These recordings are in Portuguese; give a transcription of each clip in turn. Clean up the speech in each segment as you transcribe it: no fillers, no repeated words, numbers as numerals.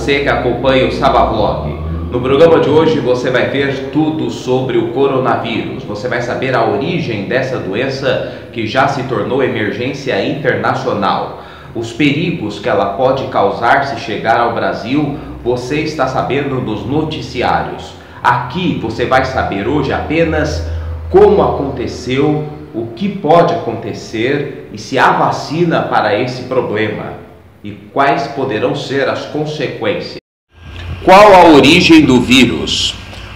você que acompanha o Sabavlog. No programa de hoje você vai ver tudo sobre o coronavírus. Você vai saber a origem dessa doença que já se tornou emergência internacional. Os perigos que ela pode causar se chegar ao Brasil, você está sabendo nos noticiários. Aqui você vai saber hoje apenas como aconteceu, o que pode acontecer e se há vacina para esse problema e quais poderão ser as consequências. Qual a origem do vírus?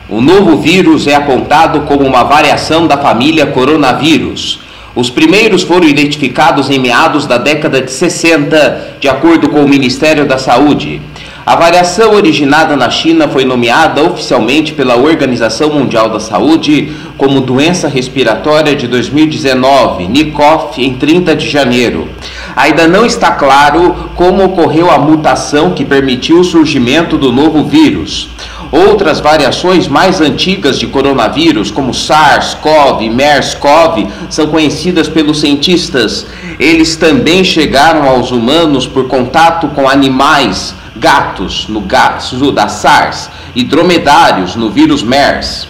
O novo vírus é apontado como uma variação da família coronavírus. Os primeiros foram identificados em meados da década de 60, de acordo com o Ministério da Saúde. A variação originada na China foi nomeada oficialmente pela Organização Mundial da Saúde como doença respiratória de 2019, nCoV, em 30 de janeiro. Ainda não está claro como ocorreu a mutação que permitiu o surgimento do novo vírus. Outras variações mais antigas de coronavírus, como SARS-CoV e MERS-CoV, são conhecidas pelos cientistas. Eles também chegaram aos humanos por contato com animais, gatos, no caso da SARS, e dromedários, no vírus MERS.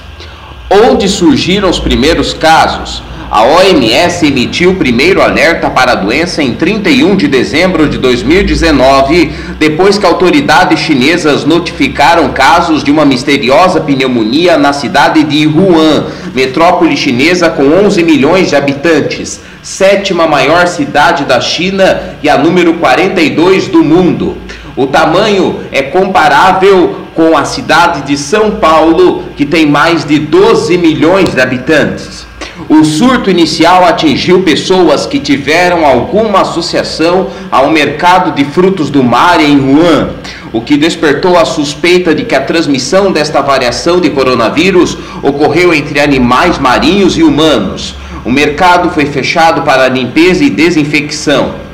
Onde surgiram os primeiros casos? A OMS emitiu o primeiro alerta para a doença em 31 de dezembro de 2019, depois que autoridades chinesas notificaram casos de uma misteriosa pneumonia na cidade de Wuhan, metrópole chinesa com 11 milhões de habitantes, sétima maior cidade da China e a número 42 do mundo. O tamanho é comparável com a cidade de São Paulo, que tem mais de 12 milhões de habitantes. O surto inicial atingiu pessoas que tiveram alguma associação ao mercado de frutos do mar em Wuhan, o que despertou a suspeita de que a transmissão desta variação de coronavírus ocorreu entre animais marinhos e humanos. O mercado foi fechado para limpeza e desinfecção.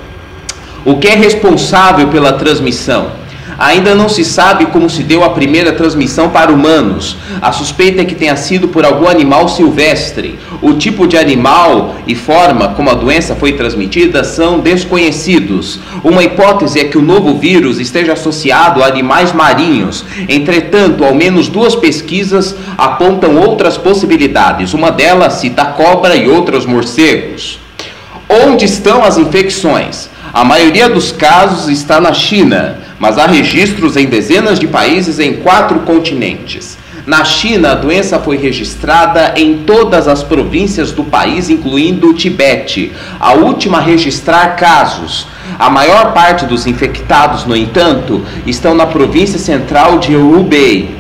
O que é responsável pela transmissão? Ainda não se sabe como se deu a primeira transmissão para humanos. A suspeita é que tenha sido por algum animal silvestre. O tipo de animal e forma como a doença foi transmitida são desconhecidos. Uma hipótese é que o novo vírus esteja associado a animais marinhos. Entretanto, ao menos duas pesquisas apontam outras possibilidades. Uma delas cita cobra e outras morcegos. Onde estão as infecções? A maioria dos casos está na China, mas há registros em dezenas de países em 4 continentes. Na China, a doença foi registrada em todas as províncias do país, incluindo o Tibete, a última a registrar casos. A maior parte dos infectados, no entanto, estão na província central de Hubei.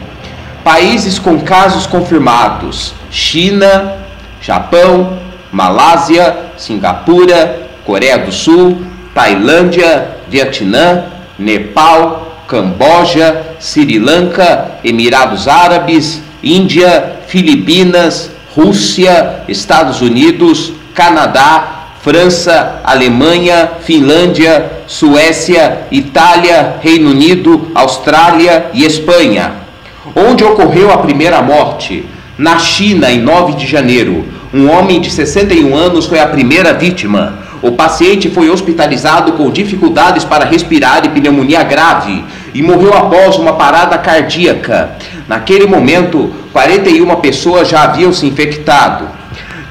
Países com casos confirmados: China, Japão, Malásia, Singapura, Coreia do Sul, Tailândia, Vietnã, Nepal, Camboja, Sri Lanka, Emirados Árabes, Índia, Filipinas, Rússia, Estados Unidos, Canadá, França, Alemanha, Finlândia, Suécia, Itália, Reino Unido, Austrália e Espanha. Onde ocorreu a primeira morte? Na China, em 9 de janeiro. Um homem de 61 anos foi a primeira vítima. O paciente foi hospitalizado com dificuldades para respirar e pneumonia grave e morreu após uma parada cardíaca. Naquele momento, 41 pessoas já haviam se infectado.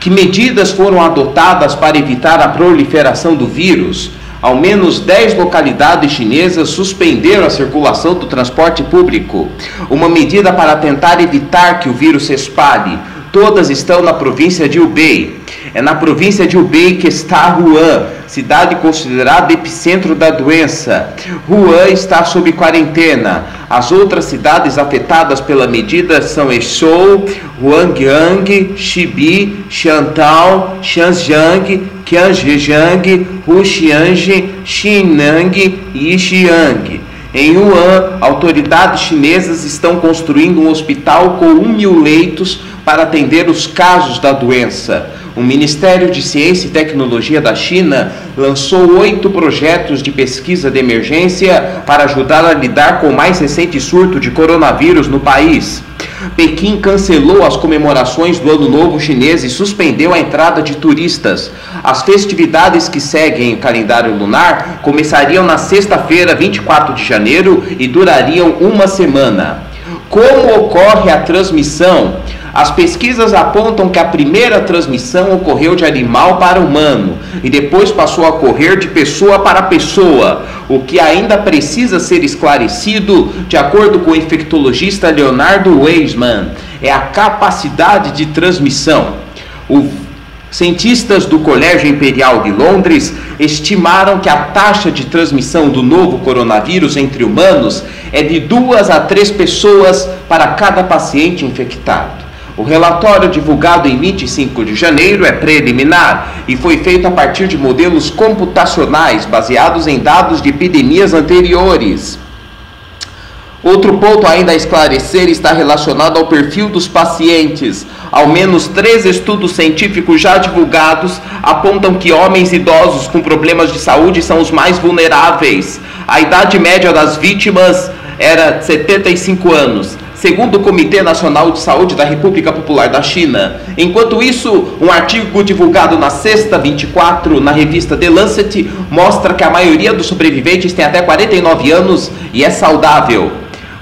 Que medidas foram adotadas para evitar a proliferação do vírus? Ao menos 10 localidades chinesas suspenderam a circulação do transporte público, uma medida para tentar evitar que o vírus se espalhe. Todas estão na província de Hubei. É na província de Hubei que está Wuhan, cidade considerada epicentro da doença. Wuhan está sob quarentena. As outras cidades afetadas pela medida são Ezhou, Huanggang, Xibi, Shantou, Shenzhen, Qianzheng, Huxiang, Xinang e Xiang. Em Wuhan, autoridades chinesas estão construindo um hospital com 1.000 leitos para atender os casos da doença. O Ministério de Ciência e Tecnologia da China lançou 8 projetos de pesquisa de emergência para ajudar a lidar com o mais recente surto de coronavírus no país. Pequim cancelou as comemorações do Ano Novo Chinês e suspendeu a entrada de turistas. As festividades que seguem o calendário lunar começariam na sexta-feira, 24 de janeiro, e durariam uma semana. Como ocorre a transmissão? As pesquisas apontam que a primeira transmissão ocorreu de animal para humano e depois passou a ocorrer de pessoa para pessoa. O que ainda precisa ser esclarecido, de acordo com o infectologista Leonardo Weisman, é a capacidade de transmissão. Cientistas do Colégio Imperial de Londres estimaram que a taxa de transmissão do novo coronavírus entre humanos é de 2 a 3 pessoas para cada paciente infectado. O relatório divulgado em 25 de janeiro é preliminar e foi feito a partir de modelos computacionais baseados em dados de epidemias anteriores. Outro ponto ainda a esclarecer está relacionado ao perfil dos pacientes. Ao menos 3 estudos científicos já divulgados apontam que homens idosos com problemas de saúde são os mais vulneráveis. A idade média das vítimas era 75 anos, segundo o Comitê Nacional de Saúde da República Popular da China. Enquanto isso, um artigo divulgado na sexta, 24, na revista The Lancet, mostra que a maioria dos sobreviventes tem até 49 anos e é saudável.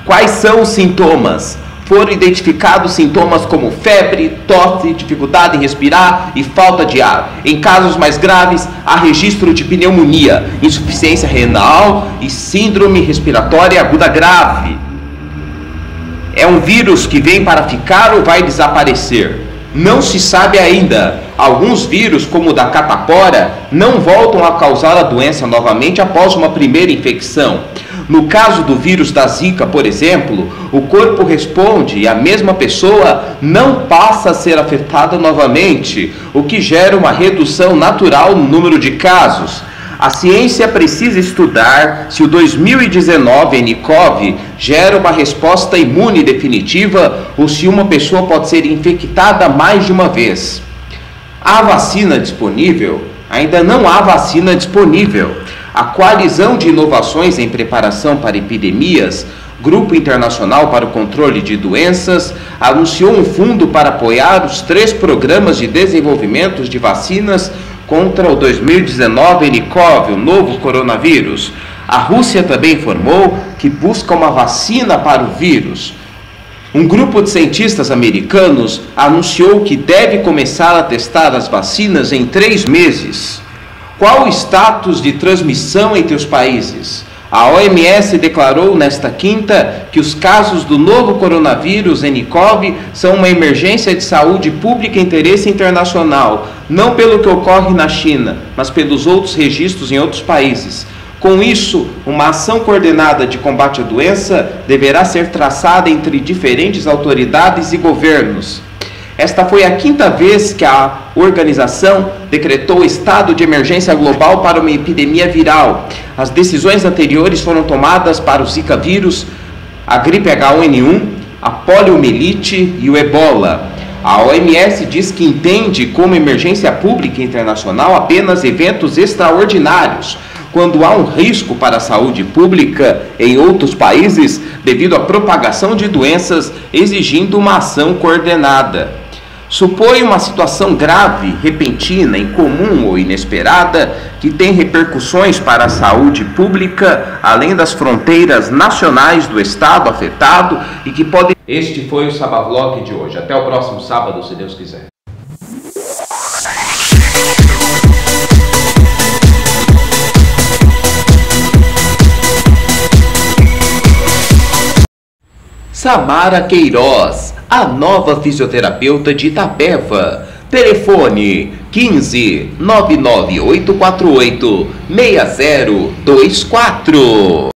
Quais são os sintomas? Foram identificados sintomas como febre, tosse, dificuldade em respirar e falta de ar. Em casos mais graves, há registro de pneumonia, insuficiência renal e síndrome respiratória aguda grave. É um vírus que vem para ficar ou vai desaparecer? Não se sabe ainda. Alguns vírus, como o da catapora, não voltam a causar a doença novamente após uma primeira infecção. No caso do vírus da Zika, por exemplo, o corpo responde e a mesma pessoa não passa a ser afetada novamente, o que gera uma redução natural no número de casos. A ciência precisa estudar se o 2019 nCoV gera uma resposta imune definitiva ou se uma pessoa pode ser infectada mais de uma vez. Há vacina disponível? Ainda não há vacina disponível. A Coalizão de Inovações em Preparação para Epidemias, Grupo Internacional para o Controle de Doenças, anunciou um fundo para apoiar os 3 programas de desenvolvimento de vacinas contra o 2019 nCoV, o novo coronavírus. A Rússia também informou que busca uma vacina para o vírus. Um grupo de cientistas americanos anunciou que deve começar a testar as vacinas em 3 meses. Qual o status de transmissão entre os países? A OMS declarou nesta quinta que os casos do novo coronavírus nCoV são uma emergência de saúde pública e interesse internacional, não pelo que ocorre na China, mas pelos outros registros em outros países. Com isso, uma ação coordenada de combate à doença deverá ser traçada entre diferentes autoridades e governos. Esta foi a 5ª vez que a organização decretou estado de emergência global para uma epidemia viral. As decisões anteriores foram tomadas para o Zika vírus, a gripe H1N1, a poliomielite e o ebola. A OMS diz que entende como emergência pública internacional apenas eventos extraordinários, quando há um risco para a saúde pública em outros países devido à propagação de doenças, exigindo uma ação coordenada. Supõe uma situação grave, repentina, incomum ou inesperada, que tem repercussões para a saúde pública, além das fronteiras nacionais do estado afetado e que pode... Este foi o Sabavlog de hoje. Até o próximo sábado, se Deus quiser. Samara Queiroz, a nova fisioterapeuta de Itapeva. Telefone 15 99848 6024.